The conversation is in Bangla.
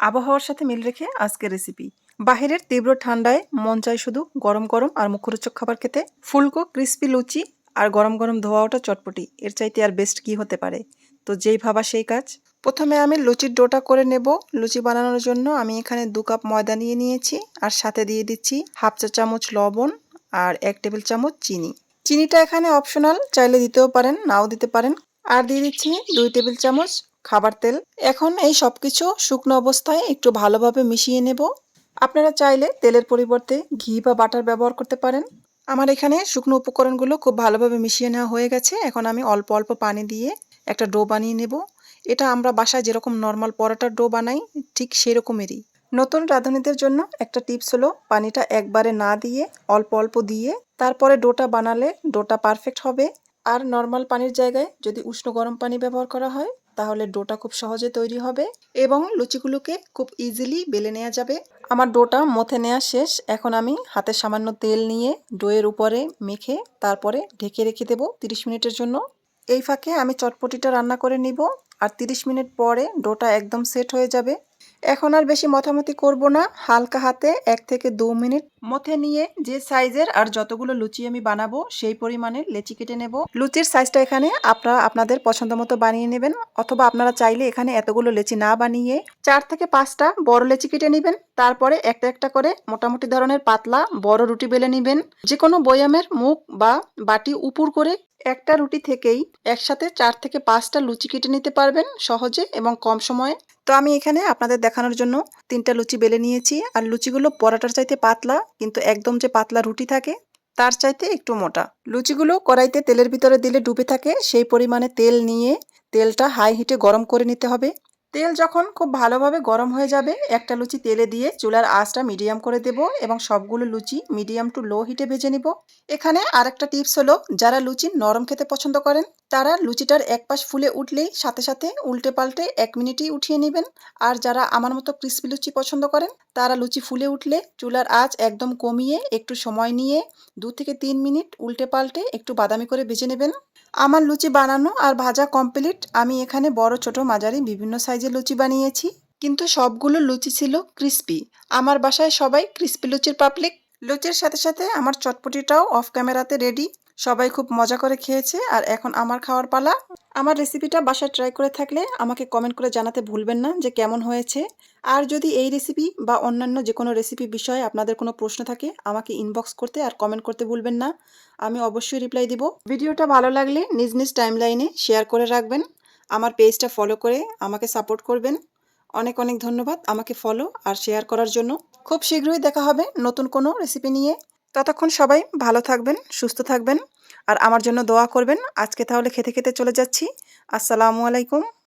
আবহাওয়ার সাথে মিল রেখে আজকের রেসিপি। বাহিরের তীব্র ঠান্ডায় মন চায় শুধু গরম গরম আর মুখরোচক খাবার খেতে। ফুলকো ক্রিস্পি লুচি আর গরম গরম ধোয়া ওঠা চটপটি, এর চাইতে আর বেস্ট কি হতে পারে। তো যেই ভাবা সেই কাজ। প্রথমে আমি লুচির ডোটা করে নেব। লুচি বানানোর জন্য আমি এখানে 2 কাপ ময়দা নিয়ে নিয়েছি আর সাথে দিয়ে দিচ্ছি হাফ চা চামচ লবণ আর 1 টেবিল চামচ চিনি। চিনিটা এখানে অপশনাল, চাইলে দিতেও পারেন, নাও দিতে পারেন। আর দিয়ে দিচ্ছি 2 টেবিল চামচ খাবার তেল। এখন এই সবকিছু শুকনো অবস্থায় একটু ভালোভাবে মিশিয়ে নেব। আপনারা চাইলে তেলের পরিবর্তে ঘি বা বাটার ব্যবহার করতে পারেন। আমার এখানে শুকনো উপকরণগুলো খুব ভালোভাবে মিশিয়ে নেওয়া হয়ে গেছে। এখন আমি অল্প অল্প পানি দিয়ে একটা ডো বানিয়ে নেব। এটা আমরা বাসায় যেরকম নর্মাল পরোটার ডো বানাই, ঠিক সেরকমেরই। নতুন রাঁধুনিদের জন্য একটা টিপস হলো, পানিটা একবারে না দিয়ে অল্প অল্প দিয়ে তারপরে ডোটা বানালে ডোটা পারফেক্ট হবে। আর নর্মাল পানির জায়গায় যদি উষ্ণ গরম পানি ব্যবহার করা হয় তাহলে ডোটা খুব সহজে তৈরি হবে এবং লুচিগুলোকে খুব ইজিলি বেলে নেওয়া যাবে। আমার ডোটা মথে নেওয়া শেষ। এখন আমি হাতে সামান্য তেল নিয়ে ডোয়ের উপরে মেখে তারপরে ঢেকে রেখে দেবো 30 মিনিটের জন্য। এই ফাঁকে আমি চটপটিটা রান্না করে নিব। আর 30 মিনিট পরে ডোটা একদম সেট হয়ে যাবে। এখন আর বেশি মথামতি করব না, হালকা হাতে 1 থেকে 2 মিনিট মথে নিয়ে যে সাইজের আর যতগুলো লুচি আমি বানাবো সেই পরিমাণে লেচি কেটে নেব। লুচির সাইজটা এখানে আপনারা আপনাদের পছন্দ মতো বানিয়ে নেবেন, অথবা আপনারা চাইলে এখানে এতগুলো লেচি না বানিয়ে 4 থেকে 5টা বড় লেচি কেটে নেবেন। তারপরে একটা একটা করে মোটামুটি ধরনের পাতলা বড় রুটি বেলে নেবেন। যে কোনো বয়ামের মুখ বা বাটি উপুর করে একটা রুটি থেকেই একসাথে 4 থেকে 5টা লুচি কেটে নিতে পারবেন সহজে এবং কম সময়ে। তো আমি এখানে আপনাদের দেখানোর জন্য 3টা লুচি বেলে নিয়েছি। আর লুচিগুলো পরাটার চাইতে পাতলা, কিন্তু একদম যে পাতলা রুটি থাকে তার চাইতে একটু মোটা। লুচিগুলো কড়াইতে তেলের ভিতরে দিলে ডুবে থাকে, সেই পরিমাণে তেল নিয়ে তেলটা হাই হিটে গরম করে নিতে হবে। তেল যখন খুব ভালোভাবে গরম হয়ে যাবে, একটা লুচি তেলে দিয়ে চুলার আঁচটা মিডিয়াম করে দেব এবং সবগুলো লুচি মিডিয়াম টু লো হিটে ভেজে নিব। এখানে আরেকটা টিপস হলো, যারা লুচি নরম খেতে পছন্দ করেন তারা লুচিটার এক পাশ ফুলে উঠলেই সাথে সাথে উল্টে পাল্টে 1 মিনিটেই উঠিয়ে নেবেন। আর যারা আমার মতো ক্রিস্পি লুচি পছন্দ করেন তারা লুচি ফুলে উঠলে চুলার আঁচ একদম কমিয়ে একটু সময় নিয়ে 2 থেকে 3 মিনিট উল্টে পাল্টে একটু বাদামি করে ভেজে নেবেন। আমার লুচি বানানো আর ভাজা কমপ্লিট। আমি এখানে বড় ছোট মাঝারি বিভিন্ন সাইজের লুচি বানিয়েছি, কিন্তু সবগুলো লুচি ছিল ক্রিস্পি। আমার বাসায় সবাই ক্রিস্পি লুচির পাবলিক। লুচির সাথে সাথে আমার চটপটিটাও অফ ক্যামেরাতে রেডি। সবাই খুব মজা করে খেয়েছে আর এখন আমার খাওয়ার পালা। আমার রেসিপিটা বাসায় ট্রাই করে থাকলে আমাকে কমেন্ট করে জানাতে ভুলবেন না যে কেমন হয়েছে। আর যদি এই রেসিপি বা অন্যান্য যে কোনো রেসিপি বিষয়ে আপনাদের কোনো প্রশ্ন থাকে আমাকে ইনবক্স করতে আর কমেন্ট করতে ভুলবেন না, আমি অবশ্যই রিপ্লাই দিব। ভিডিওটা ভালো লাগলে নিজ নিজ টাইমলাইনে শেয়ার করে রাখবেন। আমার পেজটা ফলো করে আমাকে সাপোর্ট করবেন। অনেক অনেক ধন্যবাদ আমাকে ফলো আর শেয়ার করার জন্য। খুব শীঘ্রই দেখা হবে নতুন কোনো রেসিপি নিয়ে। ততক্ষণ সবাই ভালো থাকবেন, সুস্থ থাকবেন আর আমার জন্য দোয়া করবেন। আজকে তাহলে খেতে খেতে চলে যাচ্ছি। আসসালামু আলাইকুম।